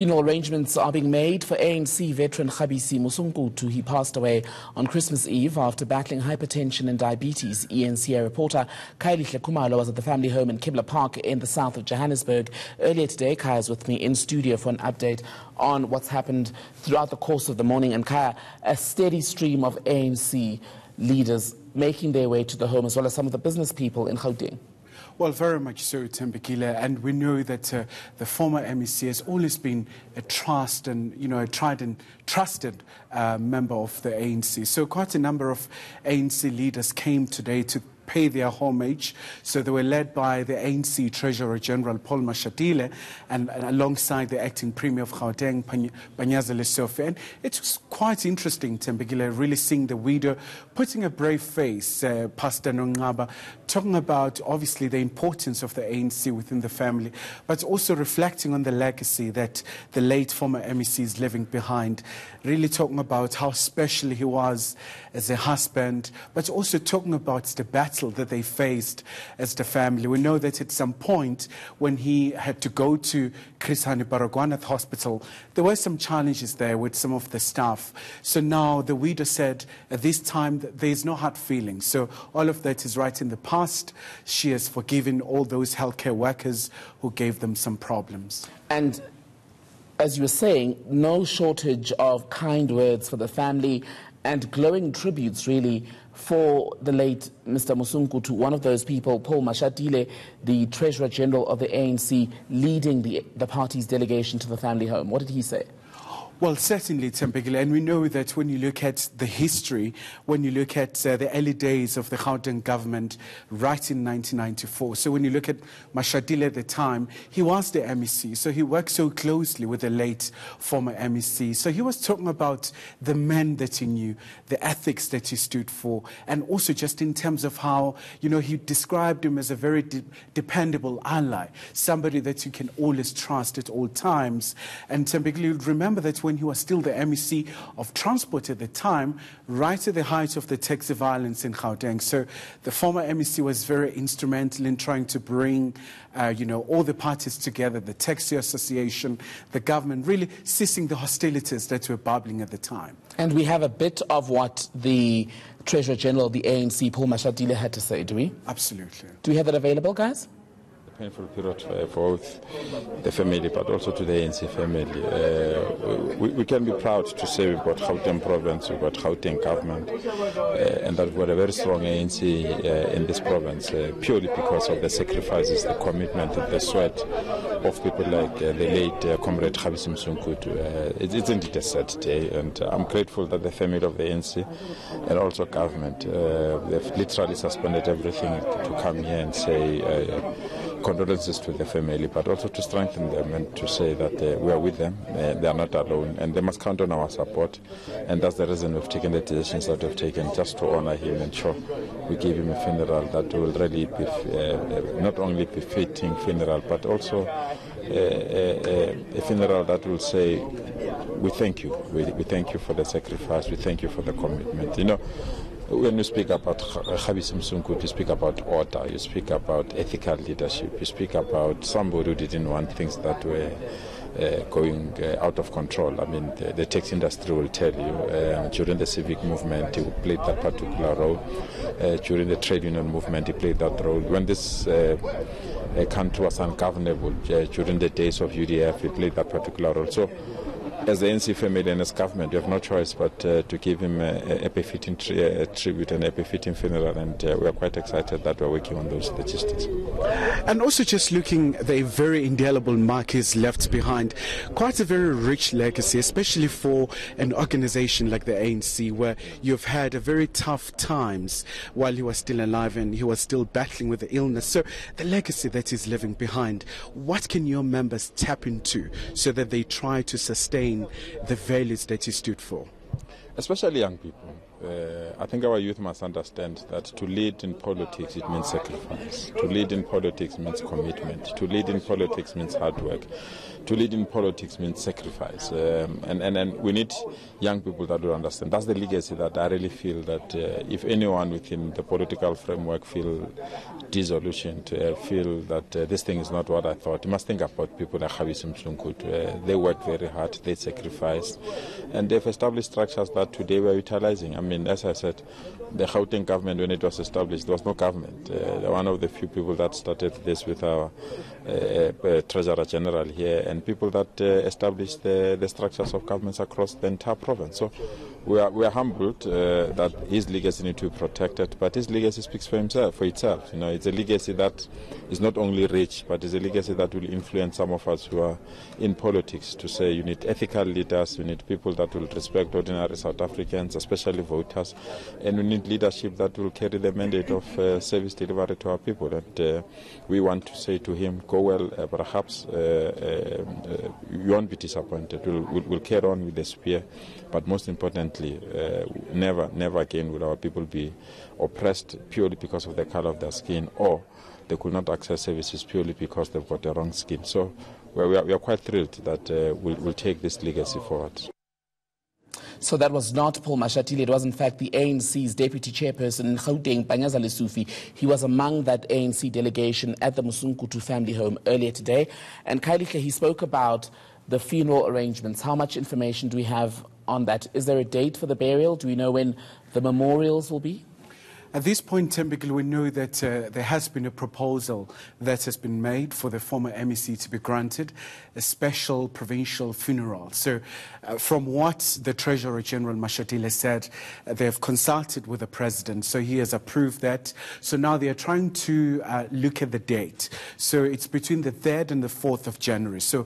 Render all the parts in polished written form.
Arrangements are being made for ANC veteran Khabisi Mosunkutu. He passed away on Christmas Eve after battling hypertension and diabetes. eNCA reporter Khayelihle Khumalo was at the family home in Kibler Park in the south of Johannesburg. Earlier today, Kaya is with me in studio for an update on what's happened throughout the course of the morning. And Kaya, a steady stream of ANC leaders making their way to the home, as well as some of the business people in Gauteng. Well, very much so, Thembekile, and we know that the former MEC has always been a tried and trusted member of the ANC. So quite a number of ANC leaders came today to pay their homage. So they were led by the ANC Treasurer General Paul Mashatile and alongside the acting Premier of Gauteng, Panyaza Lesofe. And it was quite interesting, Thembekile, really seeing the widow putting a brave face, Pastor Nongaba, talking about obviously the importance of the ANC within the family, but also reflecting on the legacy that the late former MEC is leaving behind, really talking about how special he was as a husband, but also talking about the battle that they faced as the family. We know that at some point when he had to go to Chris Hani Baragwanath Hospital, there were some challenges there with some of the staff. So now the widow said at this time that there is no hard feelings. So all of that is right in the past. She has forgiven all those healthcare workers who gave them some problems. And as you were saying, no shortage of kind words for the family and glowing tributes, really, for the late Mr. Mosunkutu, one of those people, Paul Mashatile, the Treasurer General of the ANC, leading the party's delegation to the family home. What did he say? Well, certainly, Thembekile, and we know that when you look at the history, when you look at the early days of the Gauteng government right in 1994, so when you look at Mashatile at the time, he was the MEC, so he worked so closely with the late former MEC. So he was talking about the men that he knew, the ethics that he stood for, and also just in terms of how, he described him as a very dependable ally, somebody that you can always trust at all times. And Thembekile, you'll remember that when he was still the MEC of Transport at the time, right at the height of the taxi violence in Gauteng. So the former MEC was very instrumental in trying to bring, all the parties together, the Taxi Association, the government, really ceasing the hostilities that were bubbling at the time. And we have a bit of what the Treasurer General of the ANC, Paul Mashatile, had to say, do we? Absolutely. Do we have that available, guys? Painful period for both the family, but also to the ANC family. We can be proud to say we've got Gauteng province, we've got Gauteng government, and that we've got a very strong ANC in this province, purely because of the sacrifices, the commitment, the sweat of people like the late Comrade Khabisi Mosunkutu. It's indeed a sad day, and I'm grateful that the family of the ANC and also government, they've literally suspended everything to come here and say condolences to the family, but also to strengthen them and to say that we are with them, they are not alone, and they must count on our support. And that's the reason we've taken the decisions that we've taken, just to honor him and sure we give him a funeral that will really be not only befitting funeral, but also a funeral that will say, we thank you, we thank you for the sacrifice, we thank you for the commitment. When you speak about Khabisi Mosunkutu, you speak about order, you speak about ethical leadership, you speak about somebody who didn't want things that were going out of control. I mean, the taxi industry will tell you, during the civic movement, he played that particular role. During the trade union movement, he played that role. When this country was ungovernable, during the days of UDF, he played that particular role. So, as the ANC family and as government, you have no choice but to give him a befitting tribute and a befitting funeral, and we are quite excited that we're working on those logistics. And also just looking at the very indelible mark he's left behind, quite a very rich legacy, especially for an organization like the ANC, where you've had a very tough times while he was still alive and he was still battling with the illness. So the legacy that he's leaving behind, what can your members tap into so that they try to sustain the values that he stood for? Especially young people. I think our youth must understand that to lead in politics, it means sacrifice. To lead in politics means commitment. To lead in politics means hard work. To lead in politics means sacrifice. And we need young people that will understand. That's the legacy that I really feel that if anyone within the political framework feel disillusioned, feel that this thing is not what I thought, you must think about people like Khabisi Mosunkutu. They work very hard, they sacrificed, and they've established structures that today we're utilizing. I mean, as I said, the Gauteng government, when it was established, there was no government. One of the few people that started this with our Treasurer General here, and people that established the structures of governments across the entire province. So we are humbled that his legacy needs to be protected, but his legacy speaks for itself. You know, it's a legacy that is not only rich, but it's a legacy that will influence some of us who are in politics to say you need ethical leaders, you need people that will respect ordinary South Africans, especially voters, and we need leadership that will carry the mandate of service delivery to our people. And we want to say to him, go well, perhaps you won't be disappointed. We'll carry on with the spear, but most importantly, never again will our people be oppressed purely because of the color of their skin, or they could not access services purely because they've got the wrong skin. So we are quite thrilled that we'll take this legacy forward. So that was not Paul Mashatile. It was, in fact, the ANC's deputy chairperson in Gauteng, Panyaza Lesufi. He was among that ANC delegation at the Mosunkutu family home earlier today. And Khayelihle, he spoke about the funeral arrangements. How much information do we have on that? Is there a date for the burial? Do we know when the memorials will be? At this point, typically, we know that there has been a proposal that has been made for the former MEC to be granted a special provincial funeral. So from what the Treasurer General Mashatile said, they have consulted with the President, so he has approved that. So now they are trying to look at the date. So it's between the 3rd and the 4th of January. So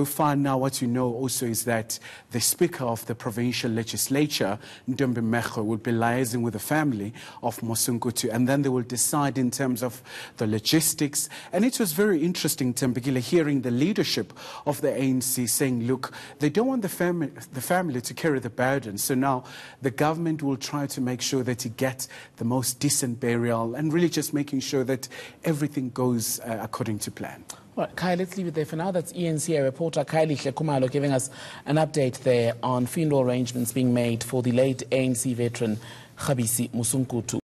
far now what you know also is that the Speaker of the Provincial Legislature, Ntombi Mekho, will be liaising with the family of Mosunkutu, and then they will decide in terms of the logistics. And it was very interesting, Tembekile, hearing the leadership of the ANC saying, look, they don't want the family to carry the burden. So now the government will try to make sure that he gets the most decent burial, and really just making sure that everything goes according to plan. All right, Kai, let's leave it there for now. That's eNCA reporter Khayelihle Khumalo giving us an update there on funeral arrangements being made for the late ANC veteran Khabisi Mosunkutu.